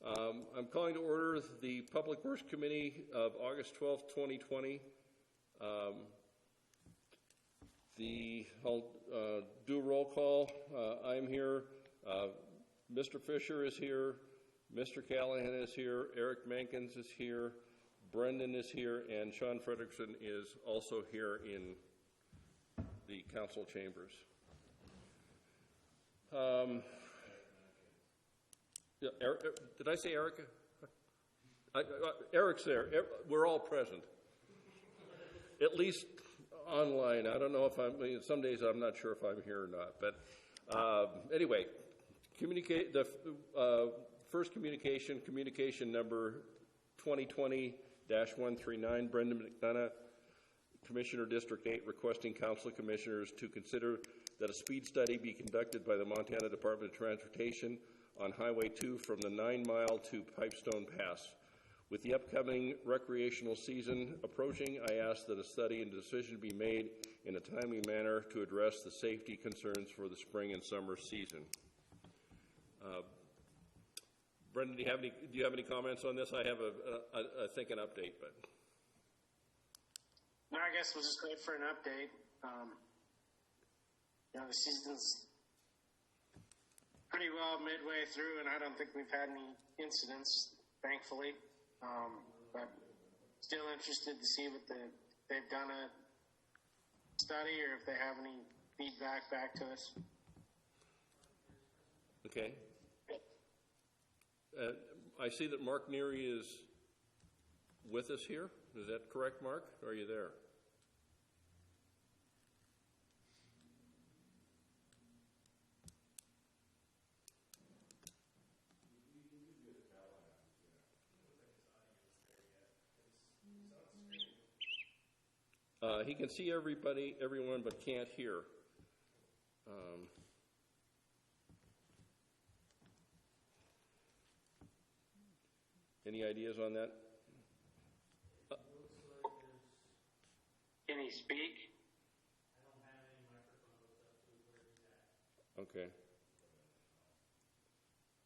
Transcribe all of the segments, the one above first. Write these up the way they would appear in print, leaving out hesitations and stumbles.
I'm calling to order the Public Works Committee of August 12th, 2020. I'll do a roll call. I'm here. Mr. Fisher is here. Mr. Callahan is here. Eric Mankins is here. Brendan is here. And Sean Frederickson is also here in the council chambers. Yeah, did I say Erica? Eric's there. We're all present. At least online. I don't know if some days I'm not sure if I'm here or not. But anyway, the first communication number 2020-139, Brendan McDonough, Commissioner District 8, requesting Council Commissioners to consider that a speed study be conducted by the Montana Department of Transportation on Highway 2 from the 9 Mile to Pipestone Pass. With the upcoming recreational season approaching, I ask that a study and decision be made in a timely manner to address the safety concerns for the spring and summer season. Brendan, do you have any comments on this? I have I think an update, but no, I guess we'll just wait for an update. The season's pretty well midway through, and I don't think we've had any incidents, thankfully. But still interested to see what they've done a study or if they have any feedback back to us. Okay. I see that Mark Neary is with us here. Is that correct, Mark? Or are you there? He can see everyone, but can't hear. Any ideas on that? Can he speak? I don't have any microphone hooked up to where he's at. Okay.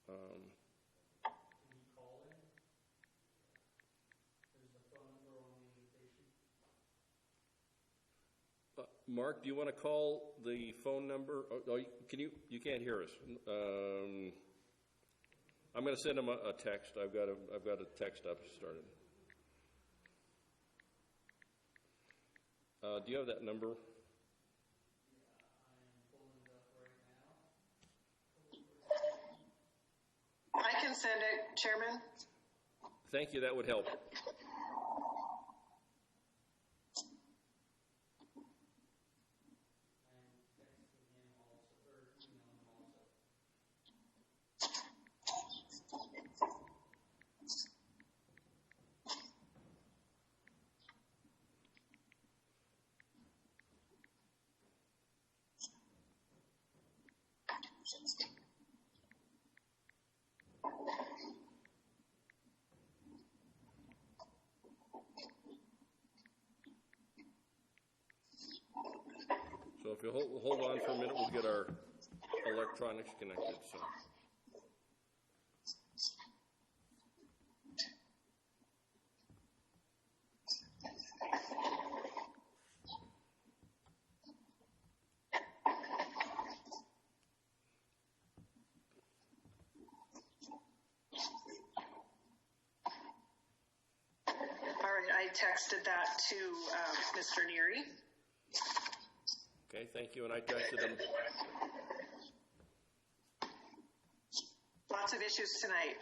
Can you call in? There's a phone number on the invitation. Mark, do you want to call the phone number? Oh, can you? You can't hear us. I'm going to send him a text. I've got a text up started. Do you have that number? Yeah, I'm pulling it up right now. I can send it, Chairman. Thank you. That would help. So if you hold on for a minute, we'll get our electronics connected. So. All right, I texted that to Mr. Neary. Okay, thank you. And I texted him. Lots of issues tonight.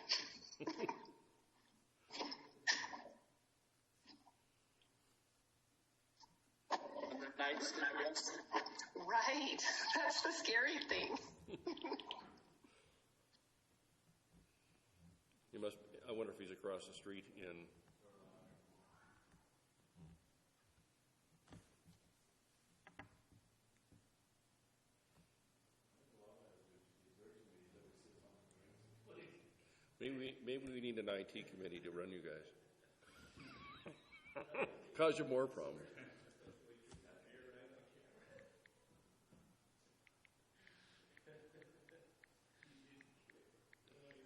Right. That's the scary thing. I wonder if he's across the street in. Maybe we need an IT committee to run you guys. Cause you more problems.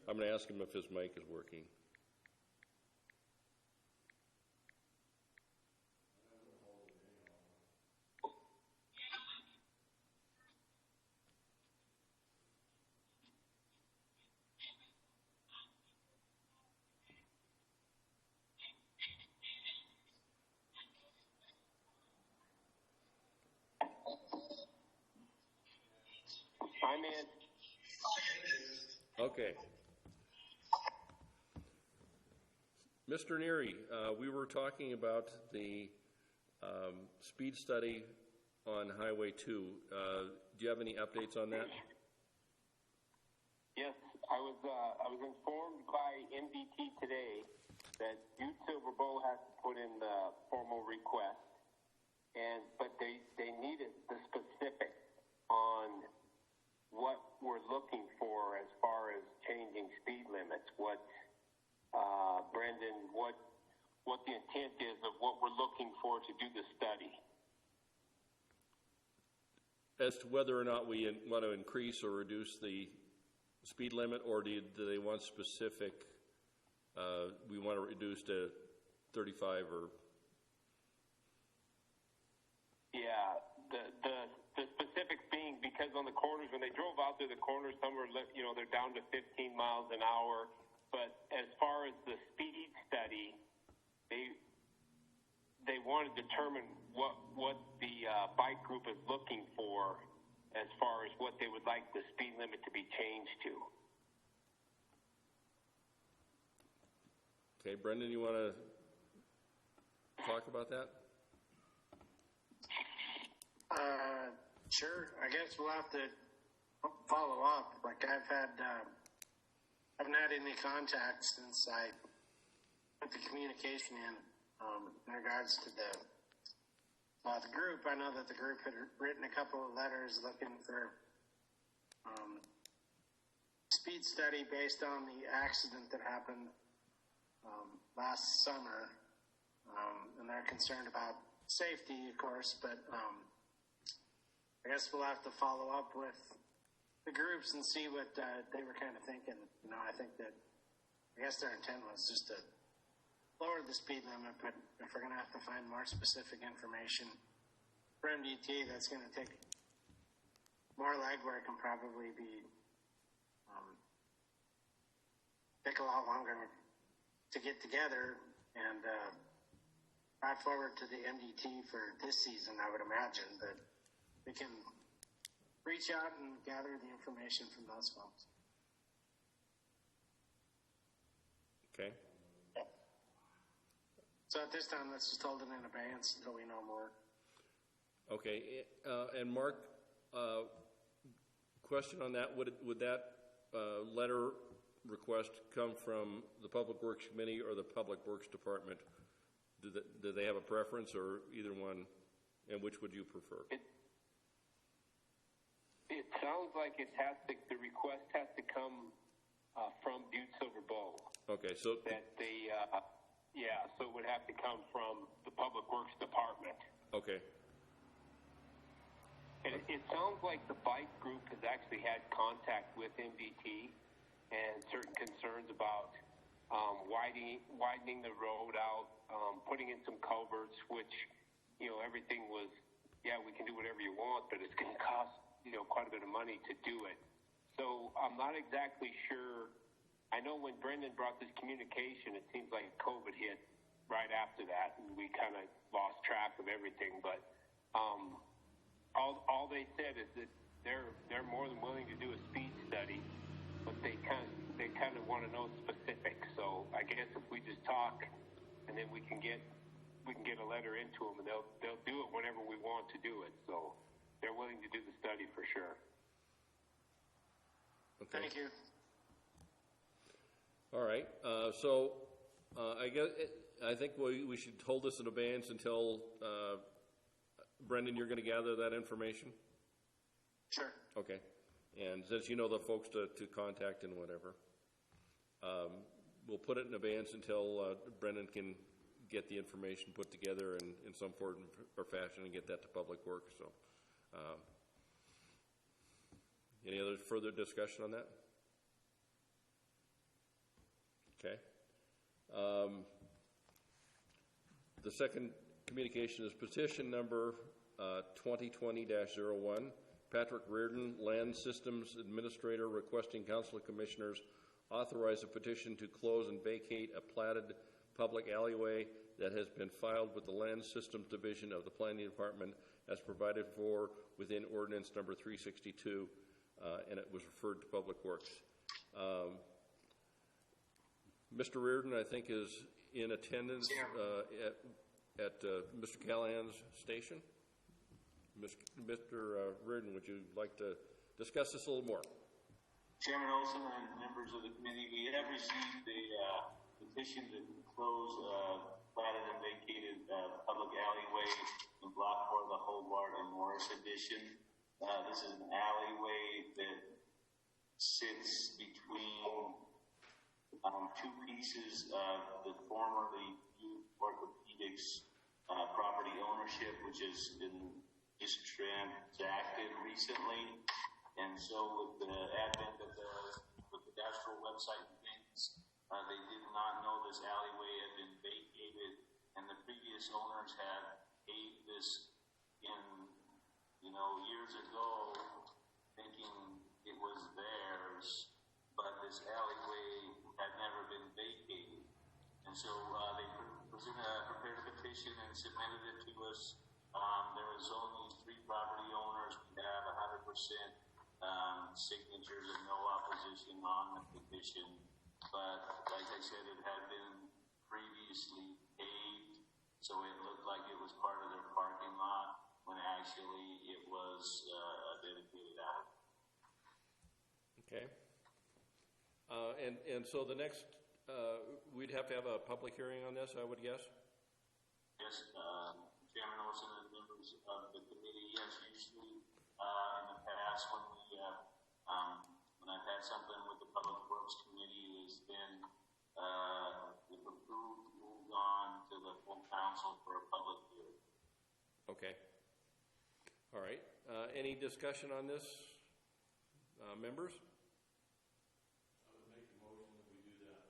I'm going to ask him if his mic is working. I'm in. Okay. Mr. Neary, we were talking about the speed study on Highway 2. Do you have any updates on that? Yes, I was informed by MDT today that Butte-Silver has to put in the formal request, but they needed the specifics on what we're looking for as far as changing speed limits. Brendan, what the intent is of what we're looking for to do the study. As to whether or not we want to increase or reduce the speed limit, or do they want specific, we want to reduce to 35 or? Yeah, the specifics being, because on the corners, when they drove out there, the corners, some were, they're down to 15 miles an hour. But as far as the speed study, they want to determine what the bike group is looking for as far as what they would like the speed limit to be changed to. Okay, Brendan, you want to talk about that? Sure. I guess we'll have to follow up. Like I haven't had any contact since I put the communication in regards to the group. I know that the group had written a couple of letters looking for speed study based on the accident that happened last summer, and they're concerned about safety, of course, but I guess we'll have to follow up with the groups and see what they were kind of thinking. I think that, I guess their intent was just to lower the speed limit, but if we're going to have to find more specific information for MDT, that's going to take more legwork and probably take a lot longer to get together and drive forward to the MDT for this season, I would imagine, but we can reach out and gather the information from those folks. Okay. So at this time, let's just hold it in abeyance until we know more. Okay, and Mark, question on that, would that letter request come from the Public Works Committee or the Public Works Department? Do they have a preference, or either one, and which would you prefer? It sounds like the request has to come from Butte-Silver. Okay, so that so it would have to come from the Public Works Department. Okay. And it sounds like the bike group has actually had contact with MDT and certain concerns about widening the road out, putting in some culverts, which, everything was, we can do whatever you want, but it's going to cost, quite a bit of money to do it. So I'm not exactly sure. I know when Brendan brought this communication, it seems like COVID hit right after that, and we kind of lost track of everything. But all they said is that they're more than willing to do a speed study, but they kind of want to know specifics. So I guess if we just talk, and then we can get a letter into them, and they'll do it whenever we want to do it. So they're willing to do the study for sure. Okay. Thank you. All right. I think we should hold this in abeyance until Brendan, you're going to gather that information. Sure. Okay. And since you know the folks to contact and whatever, we'll put it in abeyance until Brendan can get the information put together in some form or fashion and get that to Public Works. So, any other further discussion on that? Okay. The second communication is petition number 2020-01. Patrick Reardon, Land Systems Administrator, requesting Council of Commissioners authorize a petition to close and vacate a platted public alleyway that has been filed with the Land Systems Division of the Planning Department as provided for within ordinance number 362, and it was referred to Public Works. Mr. Reardon, I think, is in attendance at Mr. Callahan's station. Mr. Reardon, would you like to discuss this a little more? Chairman Olson and members of the committee, we have received a petition to close platted and vacated public alleyway in Block 4 of the Hobart and Morris Edition. This is an alleyway that sits between two pieces of the formerly orthopedics property ownership, which has been just transacted recently. And so with the advent of the cadastral website and things, they did not know this alleyway had been vacated, and the previous owners had paid this in, years ago, thinking it was theirs, but this alleyway had never been vacated. And so they prepared a petition and submitted it to us. There was only 3 property owners. We have 100% signatures and no opposition on the petition. But like I said, it had been previously paved, so it looked like it was part of their parking lot when actually it was a dedicated alley. Okay. And so the next, we'd have to have a public hearing on this, I would guess? Yes, Chairman Olson and members of the committee, yes, usually in the past when when I've had something with the Public Works Committee, has been if approved, moved on to the full council for a public hearing. Okay. All right. Any discussion on this, members? I would make the motion that we do that.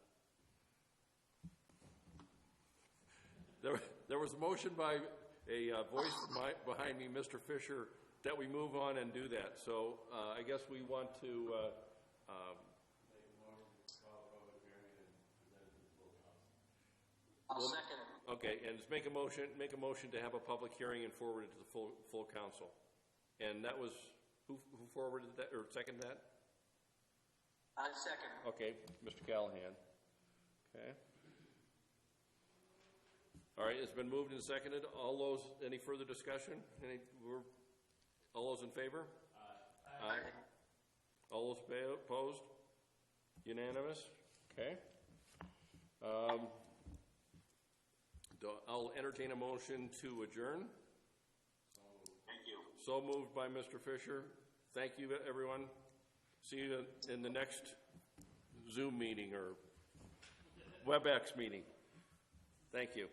There was a motion by a voice behind me, Mr. Fisher, that we move on and do that. So I guess we want to Make a motion to call a public hearing and present it to the full council. I'll second it. okay, and just make a motion to have a public hearing and forward it to the full council. And that was who forwarded that or seconded that? I second. Okay, Mr. Callahan. Okay. All right, it's been moved and seconded. All those, any further discussion? All those in favor? Aye. All those opposed? Unanimous? Okay. I'll entertain a motion to adjourn. Thank you. So moved by Mr. Fisher. Thank you, everyone. See you in the next Zoom meeting or WebEx meeting. Thank you.